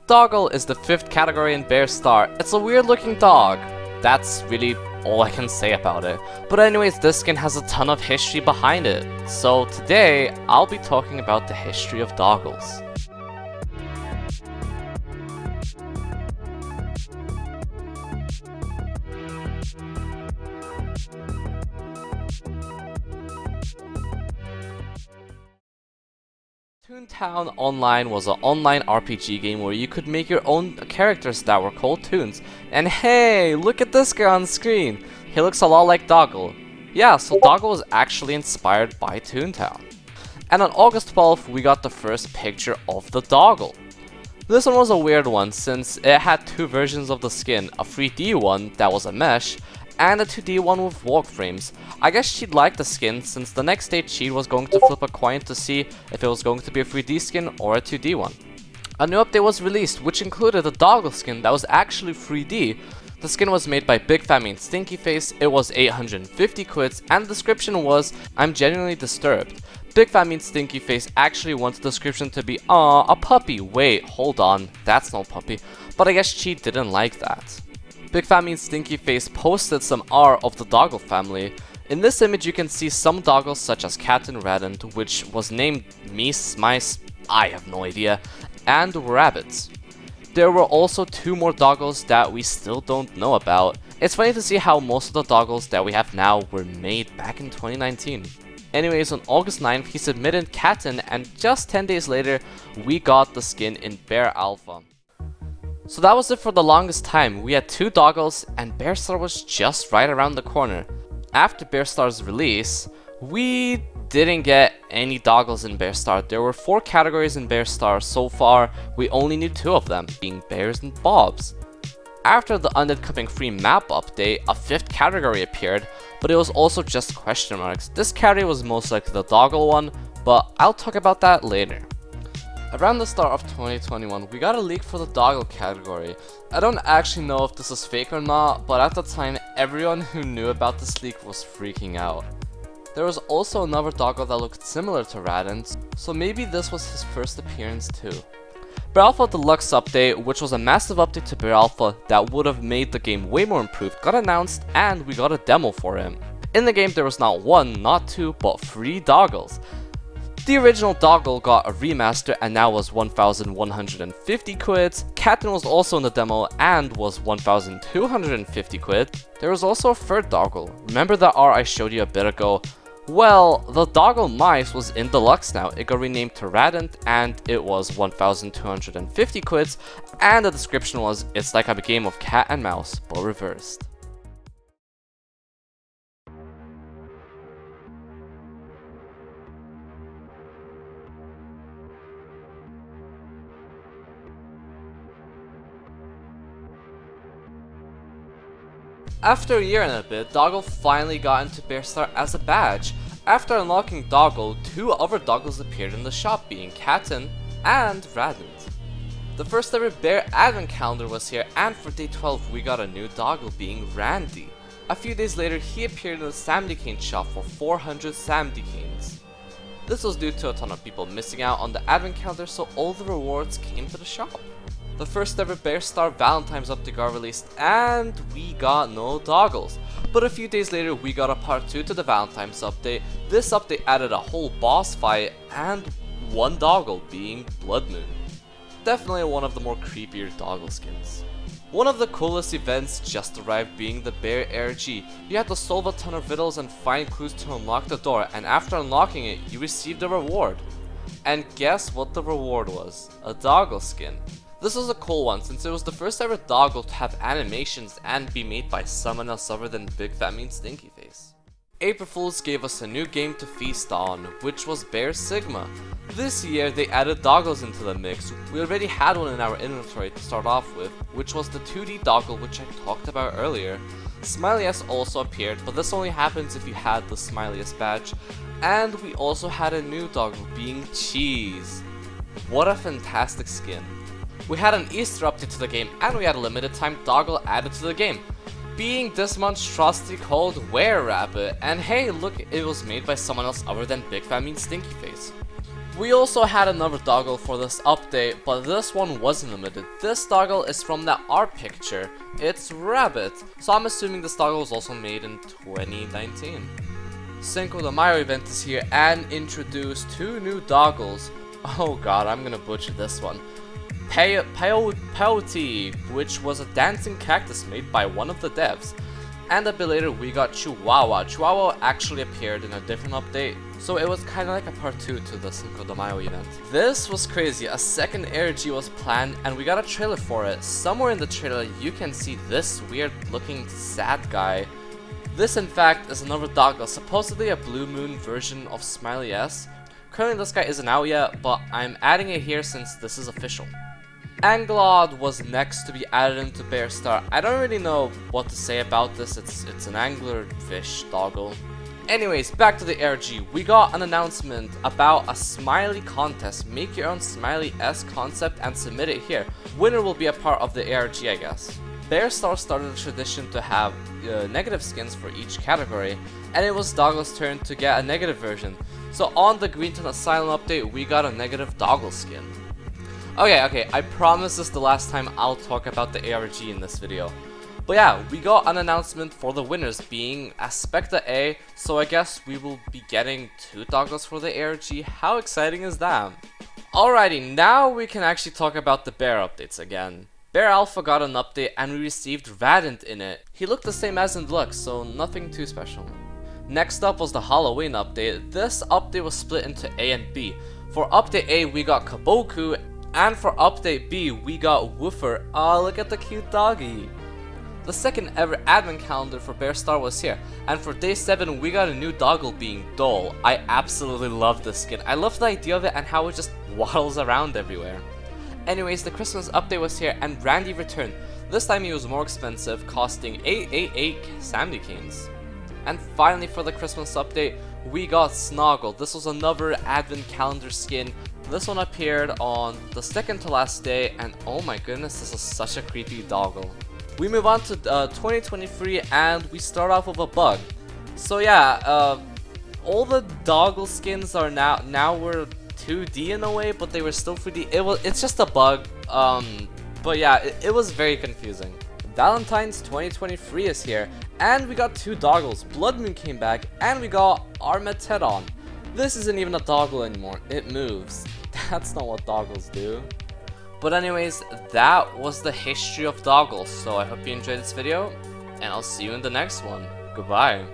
Doggle is the 5th category in Bear Star. It's a weird looking dog. That's really all I can say about it. But anyways, this skin has a ton of history behind it. So today, I'll be talking about the history of Doggles. Toontown Online was an online RPG game where you could make your own characters that were called Toons. And hey, look at this guy on screen! He looks a lot like Doggle. Yeah, so Doggle was actually inspired by Toontown. And on August 12th, we got the first picture of the Doggle. This one was a weird one since it had two versions of the skin, a 3D one that was a mesh, and a 2D one with walk frames. I guess she'd like the skin since the next day she was going to flip a coin to see if it was going to be a 3D skin or a 2D one. A new update was released which included a Doggle skin that was actually 3D. The skin was made by Big Fat Mean Stinky Face, it was 850 quids, and the description was, "I'm genuinely disturbed." Big Fat Mean Stinky Face actually wanted the description to be, "Aw, a puppy." Wait, hold on, that's no puppy. But I guess she didn't like that. Big Fat Mean Stinky Face posted some art of the Doggle family. In this image you can see some Doggles such as Cat and Radent, which was named Meese, Mice, I have no idea, and Rabbits. There were also two more Doggles that we still don't know about. It's funny to see how most of the Doggles that we have now were made back in 2019. Anyways, on August 9th he submitted Catten, and just 10 days later we got the skin in Bear Alpha. So that was it for the longest time. We had two Doggles and Bear Star was just right around the corner. After Bear Star's release, we didn't get any Doggles in Bear Star. There were 4 categories in Bear Star. So far, we only knew 2 of them, being Bears and Bobs. After the Undead Coming Free map update, a 5th category appeared, but it was also just question marks. This category was most likely the Doggle one, but I'll talk about that later. Around the start of 2021, we got a leak for the Doggle category. I don't actually know if this is fake or not, but at the time, everyone who knew about this leak was freaking out. There was also another Doggle that looked similar to Radent, so maybe this was his first appearance too. Bear Alpha Deluxe update, which was a massive update to Bear Alpha that would have made the game way more improved, got announced and we got a demo for him. In the game there was not 1, not 2, but 3 Doggles. The original Doggle got a remaster and now was 1,150 quids. Catten was also in the demo and was 1,250 quid. There was also a 3rd Doggle. Remember that art I showed you a bit ago? Well, the Doggle Mice was in Deluxe now. It got renamed to Radent and it was 1,250 quids. And the description was, "It's like a game of cat and mouse, but reversed." After a year and a bit, Doggle finally got into Bear Star as a badge. After unlocking Doggle, 2 other Doggles appeared in the shop, being Catten and Radent. The first ever Bear Advent Calendar was here, and for day 12 we got a new Doggle, being Randy. A few days later he appeared in the Samdy Cane shop for 400 Samdy Canes. This was due to a ton of people missing out on the Advent Calendar, so all the rewards came to the shop. The first ever Bear Star Valentine's update got released and we got no Doggles. But a few days later we got a part 2 to the Valentine's update. This update added a whole boss fight and 1 Doggle, being Blood Moon. Definitely one of the more creepier Doggle skins. One of the coolest events just arrived, being the Bear ARG. You had to solve a ton of riddles and find clues to unlock the door, and after unlocking it you received a reward. And guess what the reward was? A Doggle skin. This was a cool one since it was the first ever Doggle to have animations and be made by someone else other than Big Fat Mean Stinky Face. April Fools gave us a new game to feast on, which was Bear Sigma. This year they added Doggles into the mix. We already had one in our inventory to start off with, which was the 2D Doggle which I talked about earlier. Smiley S also appeared, but this only happens if you had the Smiley S badge. And we also had a new Doggle, being Cheese. What a fantastic skin. We had an Easter update to the game, and we had a limited time Doggle added to the game, being this monstrosity called Were Rabbit. And hey, look, it was made by someone else other than Big Fat Mean Stinky Face. We also had another doggle for this update, but this one wasn't limited. This doggle is from that art picture. It's Rabbit, so I'm assuming this doggle was also made in 2019. Cinco de Mayo event is here and introduced 2 new doggles. Oh god, I'm gonna butcher this one. Peyote, which was a dancing cactus made by one of the devs. And a bit later we got Chihuahua. Chihuahua actually appeared in a different update, so it was kinda like a part 2 to the Cinco de Mayo event. This was crazy, a second ARG was planned and we got a trailer for it. Somewhere in the trailer you can see this weird looking sad guy. This in fact is another doggle, supposedly a Blue Moon version of Smiley S. Currently this guy isn't out yet, but I'm adding it here since this is official. Anglod was next to be added into Bearstar. I don't really know what to say about this, it's an anglerfish doggle. Anyways, back to the ARG. We got an announcement about a smiley contest. Make your own Smiley S concept and submit it here. Winner will be a part of the ARG, I guess. Bearstar started a tradition to have negative skins for each category, and it was Doggle's turn to get a negative version. So on the Greenton Asylum update, we got a negative doggle skin. Okay, I promise this is the last time I'll talk about the ARG in this video. But yeah, we got an announcement for the winners being Aspecta A, so I guess we will be getting 2 doggles for the ARG. How exciting is that? Alrighty, now we can actually talk about the Bear updates again. Bear Alpha got an update and we received Radent in it. He looked the same as in Deluxe, so nothing too special. Next up was the Halloween update. This update was split into A and B. For update A we got Kaboku, and for update B we got Woofer. Oh, look at the cute doggy. The second ever advent calendar for Bearstar was here, and for day 7 we got a new doggle being Dole. I absolutely love this skin. I love the idea of it and how it just waddles around everywhere. Anyways, the Christmas update was here and Randy returned. This time he was more expensive, costing 888 Sandy Canes. And finally for the Christmas update, we got Snoggle. This was another advent calendar skin. This one appeared on the second to last day, and oh my goodness, this is such a creepy doggle. We move on to 2023 and we start off with a bug. So yeah, all the doggle skins are now we're 2D in a way, but they were still 3D. It's just a bug. But yeah, it was very confusing. Valentine's 2023 is here, and we got 2 doggles. Blood Moon came back, and we got Armageddon. This isn't even a doggle anymore. It moves. That's not what doggles do. But anyways, that was the history of Doggle. So I hope you enjoyed this video, and I'll see you in the next one. Goodbye.